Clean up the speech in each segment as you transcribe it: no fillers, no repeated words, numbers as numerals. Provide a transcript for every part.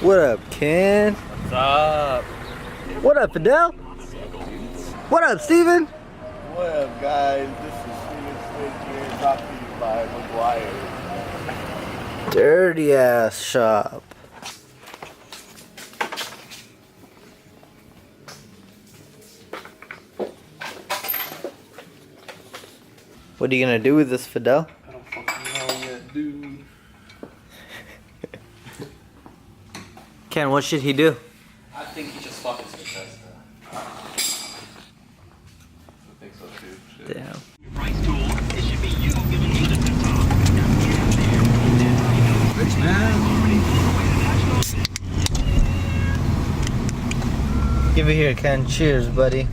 What up, Ken? What's up? What up, Fidel? What up, Steven? What up, guys? This is Steven Switch here, brought to you by McGuire. Dirty ass shop. What are you gonna do with this, Fidel? I don't fucking know yet, dude. Ken, what should he do? I think he just fucking success. I think so too. Shit. Damn. Rich man. Give it here, Ken. Cheers, buddy.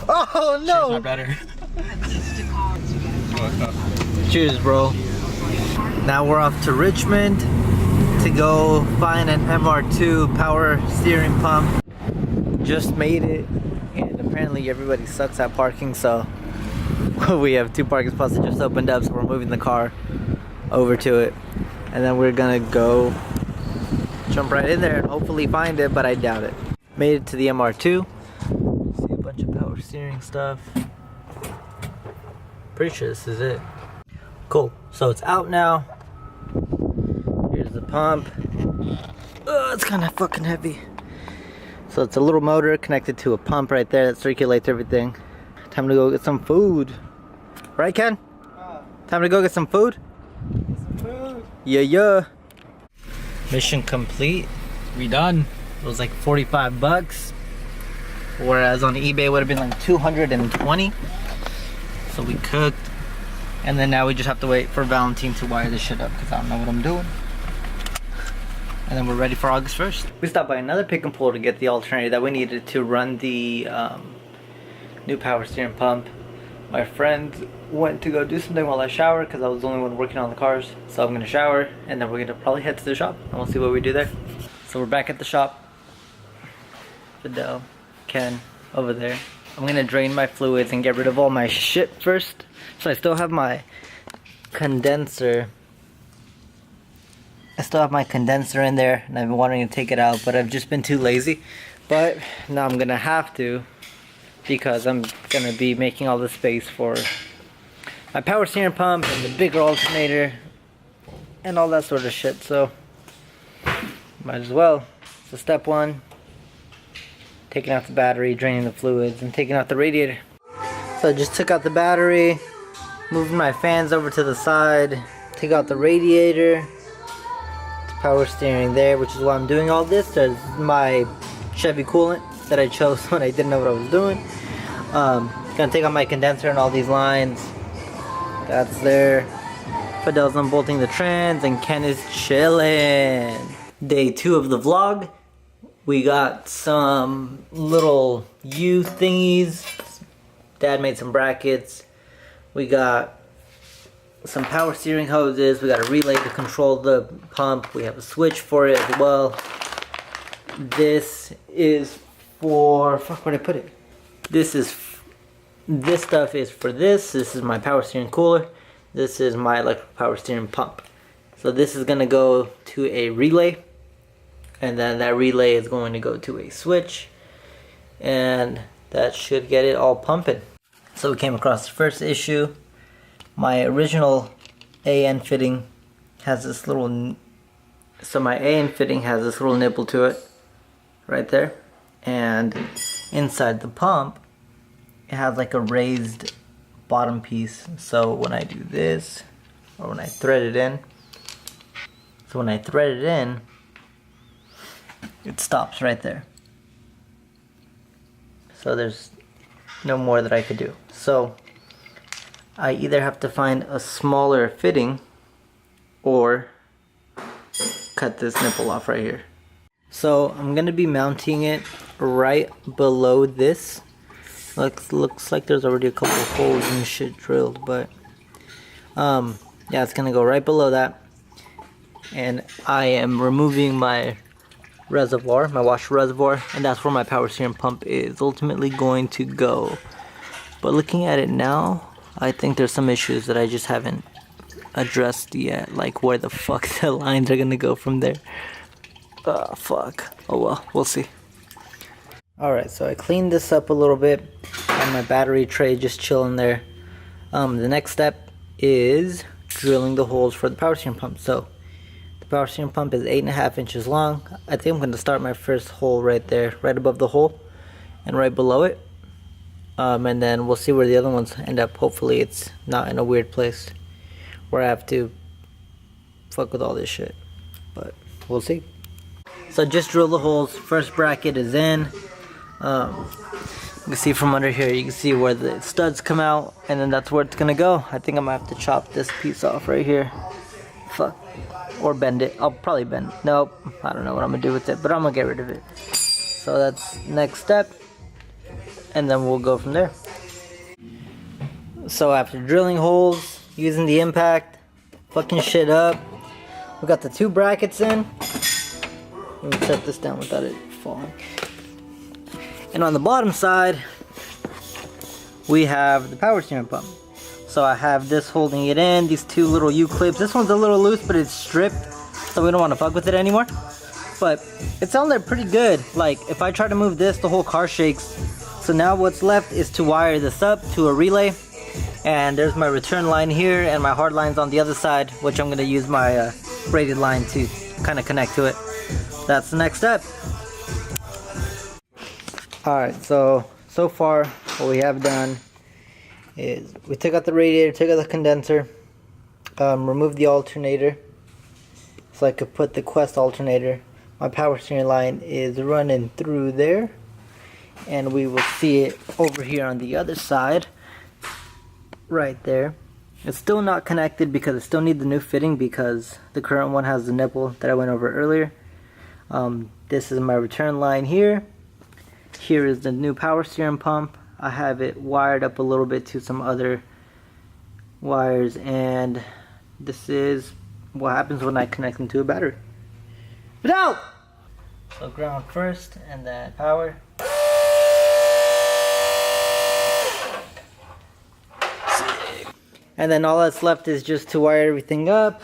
Oh no! Cheers, my brother. Cheers, bro. Now we're off to Richmond to go find an MR2 power steering pump. Just made it, and apparently everybody sucks at parking, so we have 2 parking spots that just opened up, so we're moving the car over to it, and then we're gonna go jump right in there and hopefully find it, but I doubt it. Made it to the MR2. See a bunch of power steering stuff. Pretty sure this is it. Cool. So it's out now. Here's the pump. It's kind of fucking heavy. So it's a little motor connected to a pump right there that circulates everything. Time to go get some food. Right, Ken? Time to go get some food? Yeah. Mission complete. We done. It was like 45 bucks. Whereas on eBay it would have been like 220. So we cooked. And then now we just have to wait for Valentine to wire this shit up because I don't know what I'm doing. And then we're ready for August 1st. We stopped by another pick and pull to get the alternator that we needed to run the new power steering pump. My friend went to go do something while I showered because I was the only one working on the cars. So I'm gonna shower and then we're gonna probably head to the shop and we'll see what we do there. So we're back at the shop. Fidel, Ken, over there. I'm gonna drain my fluids and get rid of all my shit first. So I still have my condenser. I still have my condenser in there and I've been wanting to take it out, but I've just been too lazy. But now I'm gonna have to because I'm gonna be making all the space for my power steering pump and the bigger alternator and all that sort of shit. So might as well. So step 1, taking out the battery, draining the fluids, and taking out the radiator. So I just took out the battery, moving my fans over to the side, take out the radiator, power steering there, which is why I'm doing all this. There's my Chevy coolant that I chose when I didn't know what I was doing. Gonna take out my condenser and all these lines. That's there. Fidel's unbolting the trans and Ken is chilling. Day 2 of the vlog. We got some little U thingies. Dad made some brackets. We got some power steering hoses. We got a relay to control the pump. We have a switch for it as well. This is for, fuck, where'd I put it? This stuff is for this. This is my power steering cooler. This is my electric power steering pump. So this is gonna go to a relay, and then that relay is going to go to a switch, and that should get it all pumping. So we came across the first issue. My original AN fitting has this little, my AN fitting has this little nipple to it, right there. And inside the pump, it has like a raised bottom piece. So when I do this, or when I thread it in, it stops right there. So there's no more that I could do. So I either have to find a smaller fitting or cut this nipple off right here. So I'm gonna be mounting it right below this. Looks like there's already a couple of holes and shit drilled, but yeah, it's gonna go right below that. And I am removing my reservoir, my washer reservoir, and that's where my power steering pump is ultimately going to go. But looking at it now, I think there's some issues that I just haven't addressed yet, like where the fuck the lines are gonna go from there. Fuck. Oh well, we'll see. Alright, so I cleaned this up a little bit. Got my battery tray just chilling there. The next step is drilling the holes for the power steering pump. So the power steering pump is 8.5 inches long. I think I'm going to start my first hole right there, right above the hole and right below it. And then we'll see where the other ones end up. Hopefully it's not in a weird place where I have to fuck with all this shit, but we'll see. So just drill the holes. First bracket is in. You can see from under here, you can see where the studs come out, and then that's where it's gonna go. I think I'm gonna have to chop this piece off right here. Fuck. Or bend it. I'll probably bend it. Nope. I don't know what I'm gonna do with it, but I'm gonna get rid of it. So that's next step, and then we'll go from there. So after drilling holes, using the impact, fucking shit up, we got the 2 brackets in. Let me set this down without it falling. And on the bottom side, we have the power steering pump. So I have this holding it in, these 2 little U-clips. This one's a little loose, but it's stripped, so we don't want to fuck with it anymore. But it sounded pretty good. Like, if I try to move this, the whole car shakes. So now what's left is to wire this up to a relay. And there's my return line here, and my hard line's on the other side, which I'm going to use my braided line to kind of connect to it. That's the next step. Alright, so far what we have done is we took out the radiator, took out the condenser, removed the alternator so I could put the Quest alternator. My power steering line is running through there, and we will see it over here on the other side right there. It's still not connected because it still needs the new fitting because the current one has the nipple that I went over earlier. This is my return line here. Here is the new power steering pump. I have it wired up a little bit to some other wires, and this is what happens when I connect them to a battery. No! So ground first, and then power. And then all that's left is just to wire everything up.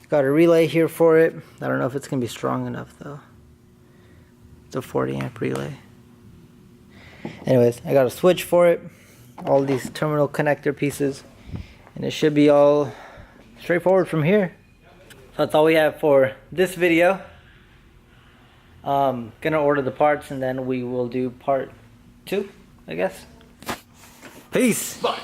Got a relay here for it. I don't know if it's gonna be strong enough though. It's a 40 amp relay. Anyways, I got a switch for it. All these terminal connector pieces. And it should be all straightforward from here. So that's all we have for this video. Gonna order the parts and then we will do part 2, I guess. Peace! Bye!